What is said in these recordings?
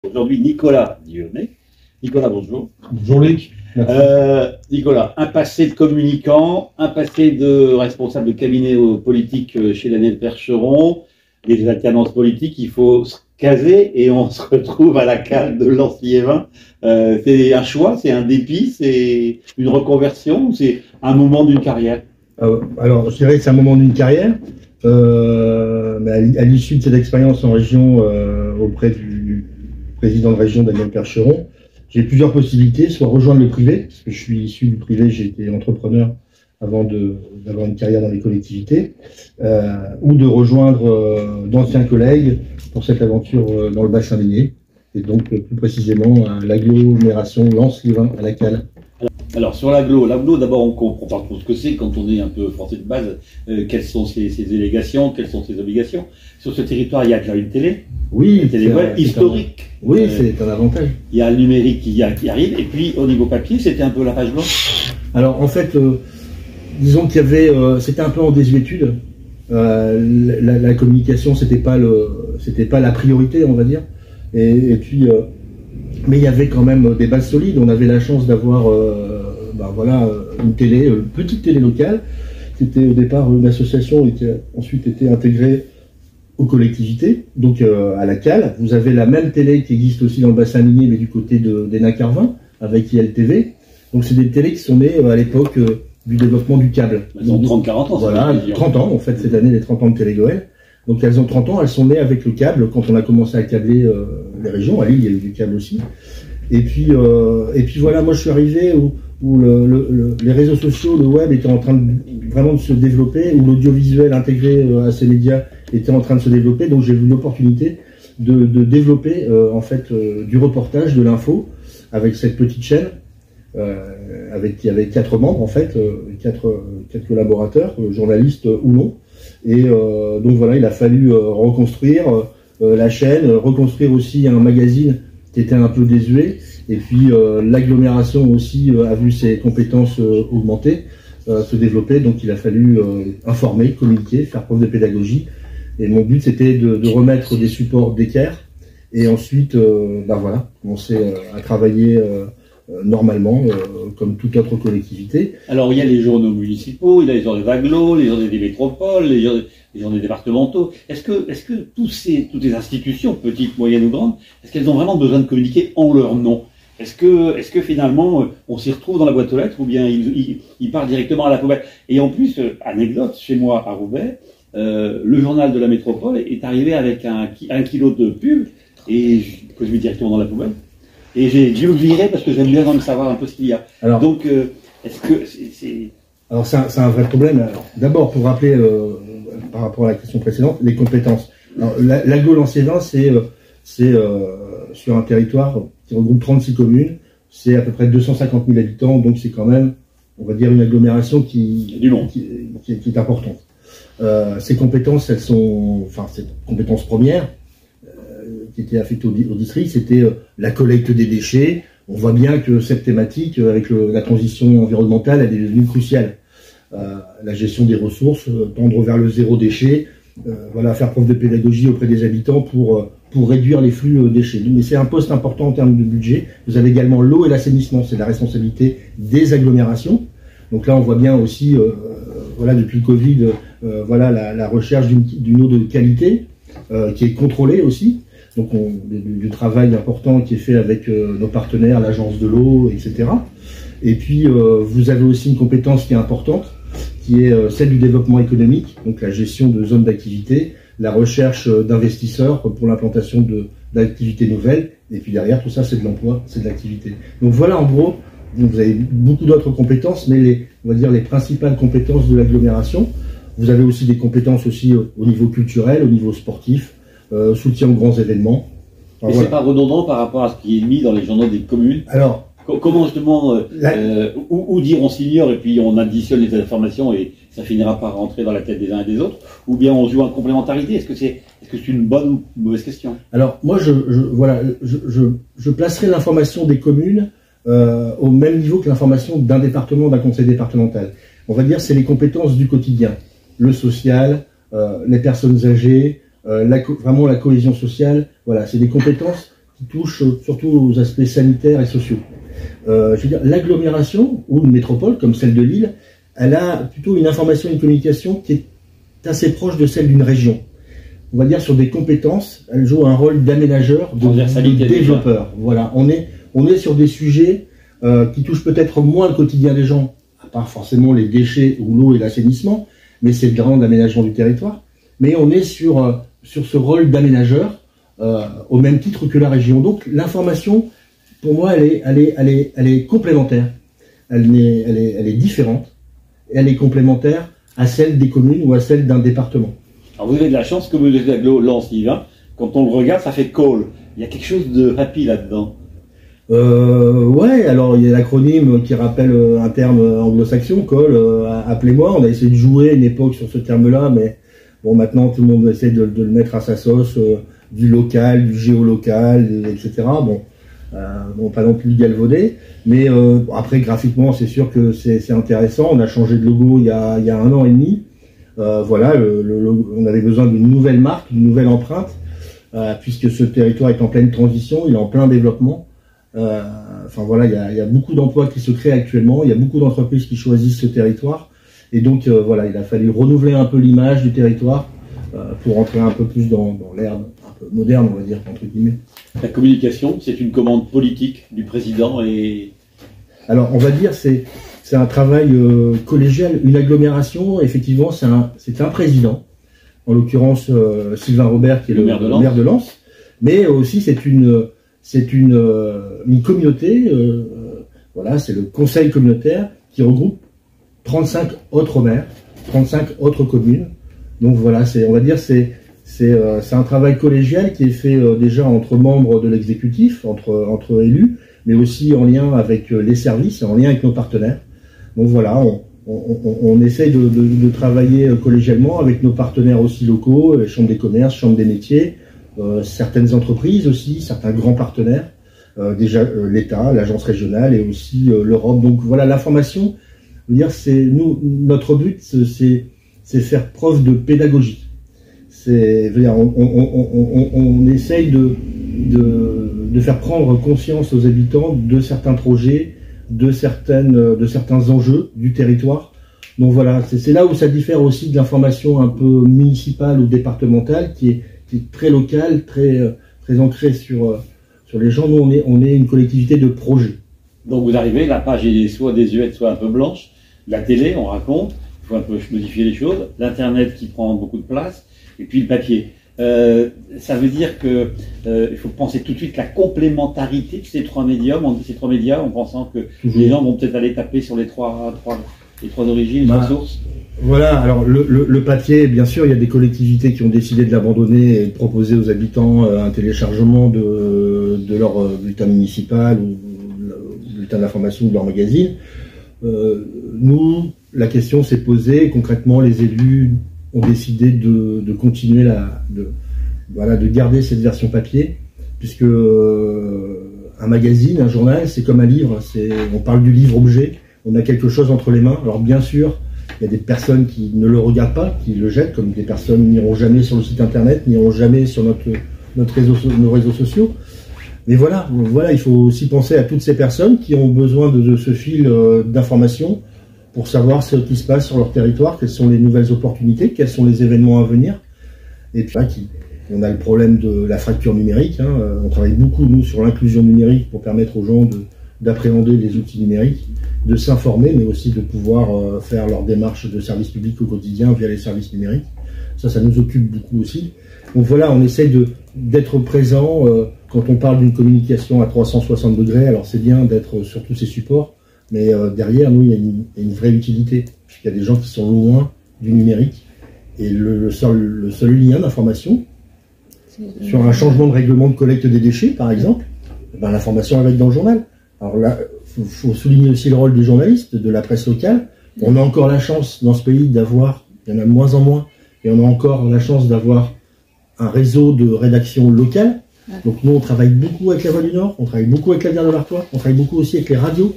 Aujourd'hui, Nicolas Dionnet. Nicolas, bonjour. Bonjour Luc. Nicolas, un passé de communicant, un passé de responsable de cabinet politique chez Daniel Percheron, des alternances politiques, il faut se caser et on se retrouve à la cale de Lens-Liévin. C'est un choix, c'est un dépit, c'est une reconversion, c'est un moment d'une carrière? Alors, je dirais que c'est un moment d'une carrière. Mais à l'issue de cette expérience en région auprès du président de région Daniel Percheron, j'ai plusieurs possibilités, soit rejoindre le privé, parce que je suis issu du privé, j'ai été entrepreneur avant d'avoir une carrière dans les collectivités, ou de rejoindre d'anciens collègues pour cette aventure dans le bassin minier, et donc plus précisément à l'agglomération Lens-Liévin à la cale. Alors sur l'agglo, d'abord on comprend pas trop ce que c'est quand on est un peu français de base, quelles sont ses délégations, quelles sont ses obligations. Sur ce territoire, il y a déjà une télé, oui, une télé historique. Oui, c'est un avantage. Il y a le numérique qui arrive, et puis au niveau papier, c'était un peu la page blanche. Alors en fait, disons qu'il y avait, c'était un peu en désuétude. La communication, c'était pas la priorité, on va dire. Et puis, mais il y avait quand même des bases solides. On avait la chance d'avoir, une télé, une petite télé locale, qui était au départ une association et qui a ensuite été intégrée aux collectivités, donc à la cale. Vous avez la même télé qui existe aussi dans le bassin minier, mais du côté des Nains-Carvin, avec ILTV. Donc c'est des télés qui sont nées à l'époque du développement du câble. Elles ont 30-40 ans. Voilà, 30 ans, en fait, cette année, les 30 ans de Télégoël. Donc elles ont 30 ans, elles sont nées avec le câble, quand on a commencé à câbler les régions. À Lille, il y a eu du câble aussi. Et puis voilà, moi je suis arrivé où les réseaux sociaux, le web était en train vraiment de se développer, où l'audiovisuel intégré à ces médias était en train de se développer. Donc j'ai eu l'opportunité de développer du reportage, de l'info, avec cette petite chaîne, qui avait 4 membres en fait, 4 collaborateurs, journalistes ou non. Et donc voilà, il a fallu reconstruire la chaîne, reconstruire aussi un magazine qui était un peu désuet. Et puis l'agglomération aussi a vu ses compétences augmenter, se développer. Donc il a fallu informer, communiquer, faire preuve de pédagogie. Et mon but c'était de remettre des supports d'équerre et ensuite commencer à travailler normalement comme toute autre collectivité. Alors il y a les journaux municipaux, il y a les journaux des agglos, les journaux des métropoles, les journaux départementaux. Est-ce que toutes les institutions, petites, moyennes ou grandes, est-ce qu'elles ont vraiment besoin de communiquer en leur nom? Est-ce que finalement on s'y retrouve dans la boîte aux lettres ou bien ils partent directement à la poubelle? Et en plus, anecdote, chez moi à Roubaix, le journal de la métropole est arrivé avec un kilo de pub et que je mets directement dans la poubelle. Et j'ai dû le virer parce que j'aime bien même savoir un peu ce qu'il y a. Alors, donc, est-ce que c'est... Alors, c'est un vrai problème. D'abord, pour rappeler, par rapport à la question précédente, les compétences. L'agglo Lens-Liévin, c'est sur un territoire qui regroupe 36 communes. C'est à peu près 250 000 habitants. Donc, c'est quand même, on va dire, une agglomération qui est importante. Ces compétences, elles sont... Enfin, ces compétences premières, qui était affecté au district, c'était la collecte des déchets. On voit bien que cette thématique, avec la transition environnementale, elle est devenue cruciale. La gestion des ressources, tendre vers le zéro déchet, faire preuve de pédagogie auprès des habitants pour réduire les flux déchets. Mais c'est un poste important en termes de budget. Vous avez également l'eau et l'assainissement, c'est la responsabilité des agglomérations. Donc là, on voit bien aussi, depuis le Covid, la recherche d'une eau de qualité qui est contrôlée aussi. Donc du travail important qui est fait avec nos partenaires, l'agence de l'eau, etc. Et puis vous avez aussi une compétence qui est importante, qui est celle du développement économique, donc la gestion de zones d'activité, la recherche d'investisseurs pour l'implantation d'activités nouvelles, et puis derrière tout ça c'est de l'emploi, c'est de l'activité. Donc voilà en gros, vous avez beaucoup d'autres compétences, mais on va dire les principales compétences de l'agglomération. Vous avez aussi des compétences aussi au niveau culturel, au niveau sportif, soutien aux grands événements. Mais c'est pas redondant par rapport à ce qui est mis dans les journaux des communes? Alors, comment justement, ou dire on s'ignore et puis on additionne les informations et ça finira par rentrer dans la tête des uns et des autres, ou bien on joue en complémentarité? Est-ce que c'est une bonne ou une mauvaise question? Alors moi je placerai l'information des communes au même niveau que l'information d'un département, d'un conseil départemental. On va dire c'est les compétences du quotidien, le social, les personnes âgées, vraiment la cohésion sociale. Voilà, c'est des compétences qui touchent surtout aux aspects sanitaires et sociaux. Je veux dire, l'agglomération ou une métropole comme celle de Lille, elle a plutôt une information et une communication qui est assez proche de celle d'une région. On va dire sur des compétences, elle joue un rôle d'aménageur, de développeur. Voilà, on est sur des sujets qui touchent peut-être moins le quotidien des gens, à part forcément les déchets ou l'eau et l'assainissement, mais c'est le grand aménagement du territoire. Mais on est sur ce rôle d'aménageur au même titre que la région. Donc l'information, pour moi, elle est complémentaire. Elle est différente. Et elle est complémentaire à celle des communes ou à celle d'un département. Alors vous avez de la chance que vous êtes aglo Lens-Yvain. Quand on le regarde, ça fait call. Il y a quelque chose de happy là-dedans. Ouais, alors il y a l'acronyme qui rappelle un terme anglo-saxon, call, appelez-moi. On a essayé de jouer à une époque sur ce terme-là, mais bon, maintenant tout le monde essaie de le mettre à sa sauce, du local, du géolocal, etc. Bon, pas non plus galvaudé, mais après graphiquement c'est sûr que c'est intéressant. On a changé de logo il y a 1 an et demi. Voilà, on avait besoin d'une nouvelle marque, d'une nouvelle empreinte, puisque ce territoire est en pleine transition, il est en plein développement. Enfin voilà, il y a beaucoup d'emplois qui se créent actuellement, il y a beaucoup d'entreprises qui choisissent ce territoire, et donc voilà, il a fallu renouveler un peu l'image du territoire pour entrer un peu plus dans l'ère un peu moderne, on va dire, entre guillemets. La communication, c'est une commande politique du président et... Alors, on va dire, c'est un travail collégial, une agglomération, effectivement, c'est un président, en l'occurrence Sylvain Robert, qui est le maire de Lens, mais aussi c'est une communauté, voilà, c'est le conseil communautaire qui regroupe 35 autres maires, 35 autres communes. Donc voilà, on va dire, c'est un travail collégial qui est fait déjà entre membres de l'exécutif, entre élus, mais aussi en lien avec les services, en lien avec nos partenaires. Donc voilà, on essaye de travailler collégialement avec nos partenaires aussi locaux, les chambres des commerces, chambres des métiers, certaines entreprises aussi, certains grands partenaires, déjà l'État, l'agence régionale et aussi l'Europe. Donc voilà, l'information, je veux dire, notre but, c'est faire preuve de pédagogie. On essaye de faire prendre conscience aux habitants de certains projets, de certains enjeux du territoire. Donc voilà, c'est là où ça diffère aussi de l'information un peu municipale ou départementale, qui est très locale, très ancrée sur les gens. Nous, on est une collectivité de projets. Donc vous arrivez, la page est soit désuète, soit un peu blanche. La télé, on raconte, il faut un peu modifier les choses. L'Internet qui prend beaucoup de place. Et puis le papier. Ça veut dire que il faut penser tout de suite la complémentarité de ces trois médias, en pensant que les gens vont peut-être aller taper sur les trois origines, les trois sources. Voilà, alors le papier, bien sûr, il y a des collectivités qui ont décidé de l'abandonner et de proposer aux habitants un téléchargement de leur bulletin municipal ou bulletin d'information de leur magazine. Nous, la question s'est posée, concrètement, les élus ont décidé de continuer de garder cette version papier, puisque un magazine, un journal, c'est comme un livre, on parle du livre-objet, on a quelque chose entre les mains. Alors bien sûr, il y a des personnes qui ne le regardent pas, qui le jettent, comme des personnes n'iront jamais sur le site internet, n'iront jamais sur nos réseaux sociaux. Mais voilà, il faut aussi penser à toutes ces personnes qui ont besoin de ce fil d'information pour savoir ce qui se passe sur leur territoire, quelles sont les nouvelles opportunités, quels sont les événements à venir. Et puis on a le problème de la fracture numérique. On travaille beaucoup, nous, sur l'inclusion numérique pour permettre aux gens d'appréhender les outils numériques, de s'informer, mais aussi de pouvoir faire leur démarche de service public au quotidien via les services numériques. Ça nous occupe beaucoup aussi. Donc voilà, on essaye d'être présent quand on parle d'une communication à 360 degrés. Alors c'est bien d'être sur tous ces supports, mais derrière, nous, il y a une vraie utilité, puisqu'il y a des gens qui sont loin du numérique, et le seul lien d'information, sur un changement de règlement de collecte des déchets, par exemple, l'information va être dans le journal. Alors là, il faut souligner aussi le rôle des journalistes, de la presse locale. On a encore la chance, dans ce pays, il y en a de moins en moins, et on a encore la chance d'avoir un réseau de rédaction locale. Donc nous, on travaille beaucoup avec la Voix du Nord, on travaille beaucoup avec la Bière de l'Artois, on travaille beaucoup aussi avec les radios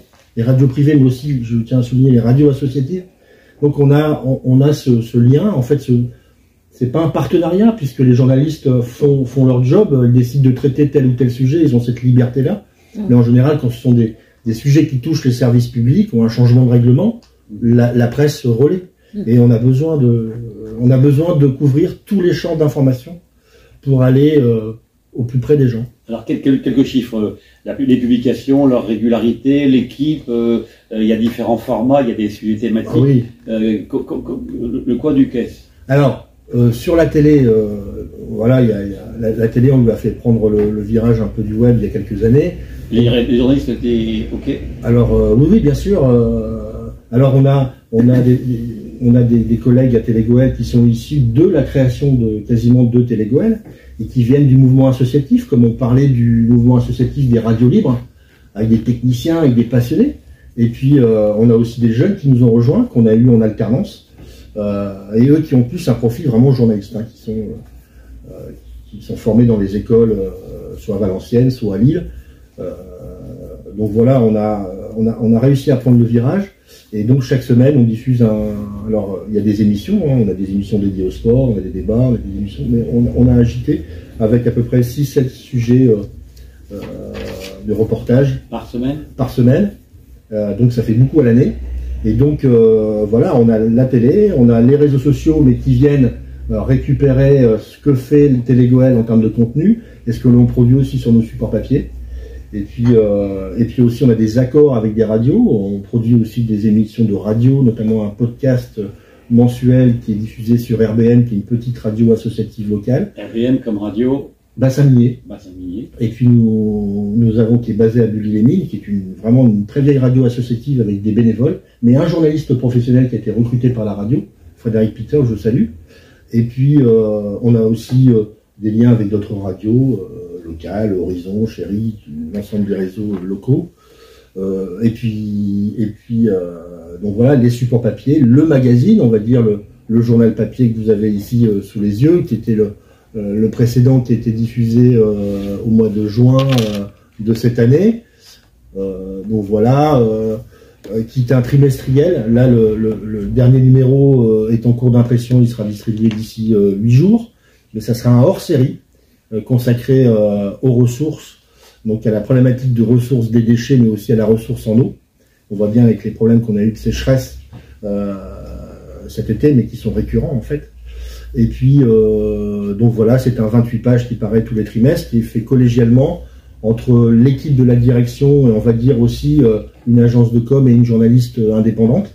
privées, mais aussi, je tiens à souligner, les radios associatives. Donc on a ce lien, en fait, c'est pas un partenariat, puisque les journalistes font leur job, ils décident de traiter tel ou tel sujet, ils ont cette liberté-là. Mais en général, quand ce sont des sujets qui touchent les services publics ou un changement de règlement, la presse relaie. Et on a besoin de couvrir tous les champs d'information pour aller au plus près des gens. Alors quelques chiffres, les publications, leur régularité, l'équipe, il y a différents formats, il y a des sujets thématiques. Ah oui. Le quoi du qu'est-ce? Alors, sur la télé, voilà, la télé, on lui a fait prendre le virage un peu du web il y a quelques années. Les journalistes étaient OK? Alors, oui, bien sûr. Alors, on a des collègues à Télégoël qui sont issus de la création de quasiment 2 Télégoël et qui viennent du mouvement associatif, comme on parlait du mouvement associatif des radios libres, avec des techniciens, avec des passionnés. Et puis, on a aussi des jeunes qui nous ont rejoints, qu'on a eu en alternance, et eux qui ont plus un profil vraiment journaliste, hein, qui sont formés dans les écoles, soit à Valenciennes, soit à Lille. Donc voilà, on a réussi à prendre le virage. Et donc chaque semaine, on diffuse alors il y a des émissions, hein, on a des émissions dédiées au sport, on a des débats, on a des émissions, mais on a agité avec à peu près 6-7 sujets de reportage par semaine. Donc ça fait beaucoup à l'année. Et donc voilà, on a la télé, on a les réseaux sociaux, mais qui viennent récupérer ce que fait le Télégoël en termes de contenu et ce que l'on produit aussi sur nos supports papier. Et puis aussi, on a des accords avec des radios. On produit aussi des émissions de radio, notamment un podcast mensuel qui est diffusé sur RBM, qui est une petite radio associative locale. RBM comme radio Bassin-Minier. Et puis nous avons, qui est basé à Bully-les-Mines, qui est vraiment une très vieille radio associative avec des bénévoles, mais un journaliste professionnel qui a été recruté par la radio, Frédéric Peter, je salue. Et puis on a aussi des liens avec d'autres radios locales, Horizon, Chéri, l'ensemble des réseaux locaux. Et puis donc voilà, les supports papier, le magazine, on va dire le journal papier que vous avez ici sous les yeux, qui était le précédent, qui a été diffusé au mois de juin de cette année. Donc voilà, qui est un trimestriel. Là, le dernier numéro est en cours d'impression, il sera distribué d'ici 8 jours. Mais ça sera un hors-série consacré aux ressources, donc à la problématique de ressources des déchets, mais aussi à la ressource en eau. On voit bien avec les problèmes qu'on a eu de sécheresse cet été, mais qui sont récurrents en fait. Et puis, donc voilà, c'est un 28 pages qui paraît tous les trimestres, qui est fait collégialement entre l'équipe de la direction et on va dire aussi une agence de com et une journaliste indépendante.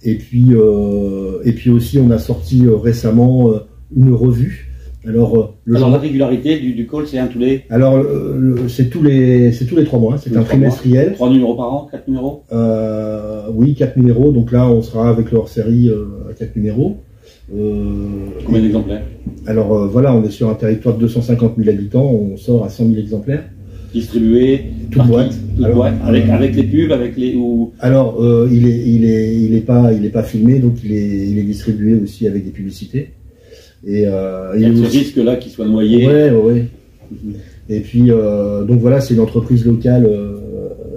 Et puis aussi, on a sorti récemment une revue. Alors la régularité du call, c'est un tous les... Alors, c'est tous les 3 mois, c'est un trimestriel. 3 numéros par an, 4 numéros Oui, 4 numéros, donc là, on sera avec le hors-série à 4 numéros. Combien d'exemplaires? Alors voilà, on est sur un territoire de 250 000 habitants, on sort à 100 000 exemplaires. Distribué toute boîte, avec les pubs, avec les... Alors, il est pas filmé, donc il est distribué aussi avec des publicités. Et il y a ce risque-là qu'il soit noyé. Ouais. Et puis, donc voilà, c'est une entreprise locale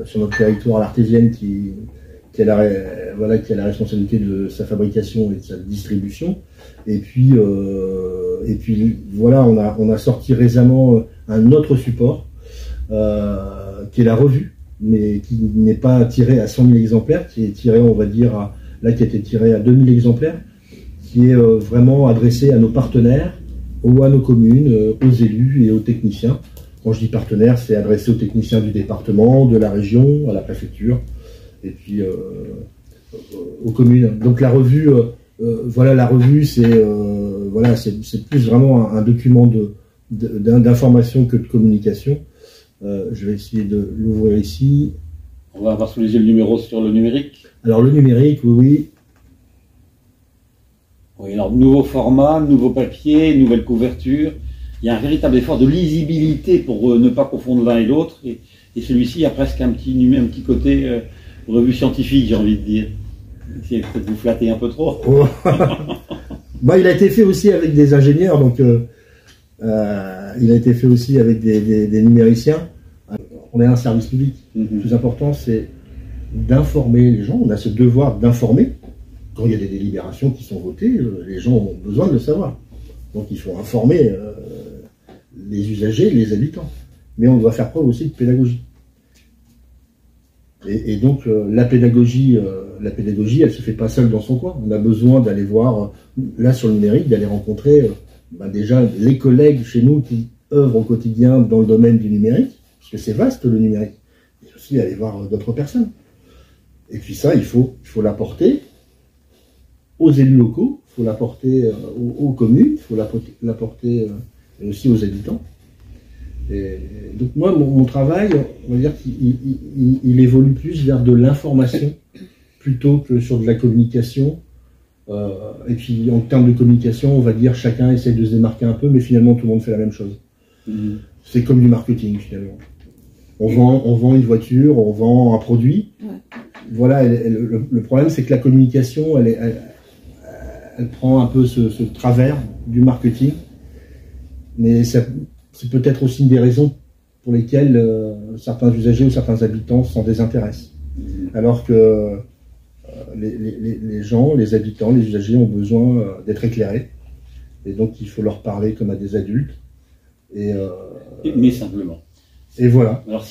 sur notre territoire, l'Artésienne, qui a la responsabilité de sa fabrication et de sa distribution. Et puis voilà, on a sorti récemment un autre support, qui est la revue, mais qui n'est pas tiré à 100 000 exemplaires, qui est tiré, on va dire, qui a été tiré à 2000 exemplaires, qui est vraiment adressé à nos partenaires, à nos communes, aux élus et aux techniciens. Quand je dis partenaires, c'est adressé aux techniciens du département, de la région, à la préfecture, et puis aux communes. Donc la revue, c'est plus vraiment un document d'information que de communication. Je vais essayer de l'ouvrir ici. On va avoir sous les yeux le numéro sur le numérique. Alors le numérique, oui. Oui, alors nouveau format, nouveau papier, nouvelle couverture. Il y a un véritable effort de lisibilité pour ne pas confondre l'un et l'autre. Et celui-ci a presque un petit côté revue scientifique, j'ai envie de dire. C'est peut-être vous flatter un peu trop. Oh. Bah, il a été fait aussi avec des ingénieurs, donc il a été fait aussi avec des numériciens. On est un service public. Le plus important, c'est d'informer les gens. On a ce devoir d'informer. Quand il y a des délibérations qui sont votées, les gens ont besoin de le savoir. Donc il faut informer les usagers, les habitants. Mais on doit faire preuve aussi de pédagogie. Et donc la pédagogie, elle se fait pas seule dans son coin. On a besoin d'aller voir, là sur le numérique, d'aller rencontrer déjà les collègues chez nous qui œuvrent au quotidien dans le domaine du numérique, parce que c'est vaste le numérique. Et aussi aller voir d'autres personnes. Et puis ça, il faut l'apporter aux élus locaux, il faut l'apporter aux communes, il faut l'apporter aussi aux habitants. Et donc moi, mon travail, on va dire qu'il évolue plus vers de l'information plutôt que sur de la communication. Et puis en termes de communication, on va dire chacun essaie de se démarquer un peu, mais finalement tout le monde fait la même chose. C'est comme du marketing finalement. On vend une voiture, on vend un produit. Ouais. Voilà, le problème c'est que la communication, elle prend un peu ce travers du marketing, mais c'est peut-être aussi une des raisons pour lesquelles certains usagers ou certains habitants s'en désintéressent. Alors que les gens, les habitants, les usagers ont besoin d'être éclairés, et donc il faut leur parler comme à des adultes. Mais simplement. Et voilà. Alors,